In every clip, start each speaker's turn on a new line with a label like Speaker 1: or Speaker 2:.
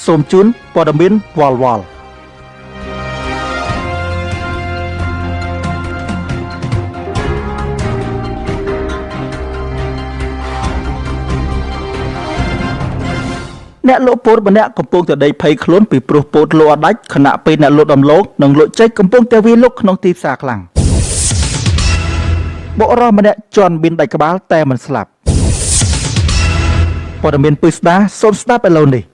Speaker 1: សូមជូនព័ត៌មានវល់អ្នកលក់ពោតម្នាក់កំពុងតែដេកភ័យខ្លួនពីព្រោះពោតលក់អត់ដាច់ខណៈពេលអ្នកលក់ដំឡូងនិងលក់ចេកកំពុងតែវាយលុកក្នុងទីផ្សារខ្លាំងបុរសម្នាក់ជន់មានដាច់ក្បាលតែមិនស្លាប់ព័ត៌មានពិស្ដាសូមស្ដាប់ឥឡូវនេះ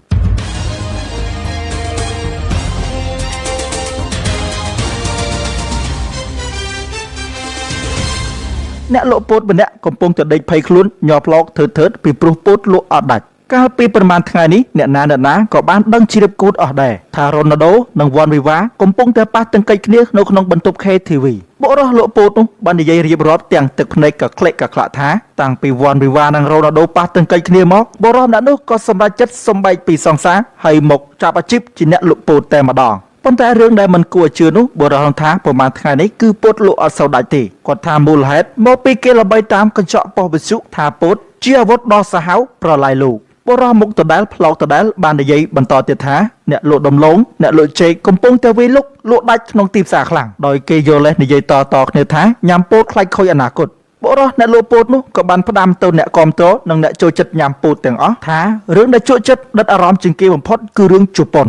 Speaker 1: អ្នកលក់ពោតម្នាក់កំពុងតែដេកភ័យខ្លួនញាប់ឡោកធឺតពីព្រោះពោតលក់អត់ដាច់កាលពីប្រហែលថ្ងៃនេះអ្នកណាក៏បានដឹងជ្រាបគូតអស់ដែរថារ៉ូណាល់ដូនិងវ៉ាន់វីវ៉ាកំពុងតែប៉ះទង្គិចគ្នានៅក្នុងបន្ទប់ KTV បុរសលក់ពោតនោះបាននិយាយរៀបរាប់ទាំងទឹកភ្នែកក៏ក្លែកក៏ក្លាក់ថាតាំងពីវ៉ាន់វីវ៉ានិងរ៉ូណាល់ដូប៉ះទង្គិចគ្នាមកបុរសម្នាក់នោះក៏សម្រេចចិត្តសម្បែកពីសង្សារហើយមកចាប់អាជីពជាអ្នកលក់ពោតតែម្ដងប៉ុន្តែរឿងដែលមិនគួរជឿនោះបុរសថាប្រហែលថ្ងៃនេះគឺពោតលក់អត់សូវដាច់ទេគាត់ថាមូលហេតុមកពីគេល្បីតាមកញ្ចក់ប៉ុស្តិ៍វិទ្យុថាពោតជាអាវុធដ៏សាហាវប្រឡាយលោកបុរសមុខដដែលផ្លោកដដែលបាននិយាយបន្តទៀតថាអ្នកលក់ដំឡូងអ្នកលក់ចេកកំពុងតែវាយលុកលក់ដាច់ក្នុងទីផ្សារខ្លាំងដោយគេយកលេសនិយាយតគ្នាថាញ៉ាំពោតខ្លាចខូចអនាគតបុរសអ្នកលក់ពោតនោះក៏បានផ្ដាំទៅអ្នកគាំទ្រនិងអ្នកចូលចិត្តញ៉ាំពោតទាំងអស់ថារឿងដែលជក់ចិត្តដិតអារម្មណ៍ជាងគេបំផុតគឺរឿងជប៉ុន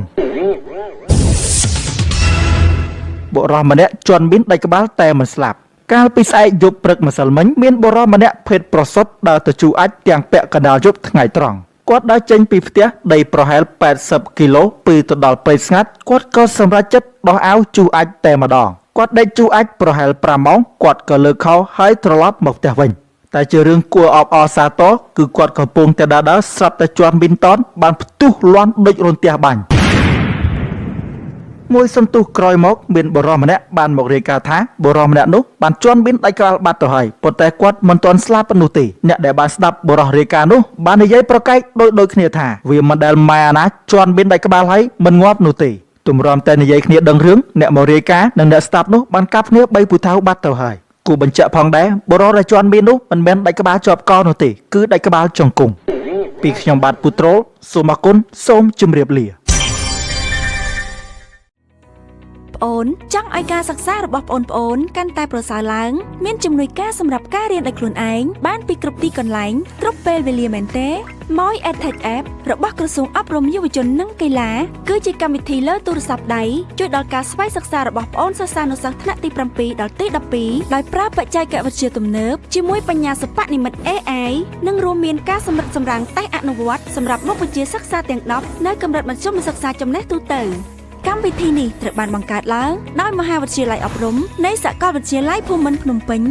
Speaker 1: បុរសម្នាក់ជន់មានដាច់ក្បាលតែមិនស្លាប់កាលពីស្អែកយប់ព្រឹកម្សិលមិញមានបុរសម្នាក់ភេទប្រសុទ្ធដើរទៅជួអាចទាំងពាក់កណ្ដាលយប់ថ្ងៃត្រង់គាត់ដើរចេញពីផ្ទះដីប្រហែល80គីឡូពេលទៅដល់ព្រៃស្ងាត់គាត់ក៏សម្រេចចិត្តដោះអាវជួអាចតែម្ដងគាត់ដេកជួអាចប្រហែល5ម៉ោងគាត់ក៏លើកខោហើយត្រឡប់មកផ្ទះវិញតែជារឿងគួរអបអរសាទរគឺគាត់កំពុងតែដើរស្រាប់តែជាន់មីនតនបានផ្ទុះលាន់ដូចរន្ទះបាញ់មួយសន្ទុះក្រោយមកមានបុរសម្នាក់បានមករាយការណ៍ថាបុរសម្នាក់នោះបានជន់មានដាច់ក្បាលបាត់ទៅហើយប៉ុន្តែគាត់មិនទាន់ស្លាប់នោះទេអ្នកដែលបានស្ដាប់បុរសរាយការណ៍នោះបាននិយាយប្រកែកដូចគ្នាថាវាមិនដែលម៉ែអាណាជន់មានដាច់ក្បាលហើយមិនងាប់នោះទេទម្រាំតែនិយាយគ្នាដឹងរឿងអ្នកមករាយការណ៍និងអ្នកស្ដាប់នោះបានកាប់គ្នា3ពូថៅបាត់ទៅហើយគូបញ្ជាក់ផងដែរបុរសដែលជន់មាននោះមិនមែនដាច់ក្បាលជាប់កនោះទេគឺដាច់ក្បាលចង្គង់ពីខ្ញុំបាទពូត្រូលសូមអរគុណសូមជម្រាបលា
Speaker 2: អូនចង់ឲ្យការសិក្សារបស់បងប្អូនកាន់តែប្រសើរឡើងមានជំនួយការសម្រាប់ការរៀនដោយខ្លួនឯងបានពីគ្រប់ទីកន្លែងគ្រប់ពេលវេលាមែនទេ Moi EdTech App របស់ក្រសួងអប់រំយុវជននិងកីឡាគឺជាកម្មវិធីលើទូរស័ព្ទដៃជួយដល់ការស្វ័យសិក្សារបស់បងប្អូនសិស្សានុសិស្សថ្នាក់ទី7ដល់ទី12ដោយប្រើបច្ចេកវិទ្យាទំនើបជាមួយបញ្ញាសិប្បនិម្មិត AI និងរួមមានការសម្រិតសម្រាំងតេស្តអនុវត្តសម្រាប់មុខវិជ្ជាសិក្សាទាំង10នៅកម្រិតមធ្យមសិក្សាចំណេះទូទៅកម្មវិធីនេះត្រូវបានបង្កើតឡើងដោយមហាវិទ្យាល័យអប់រំនៃសាកលវិទ្យាល័យភូមិន្ទភ្នំពេញ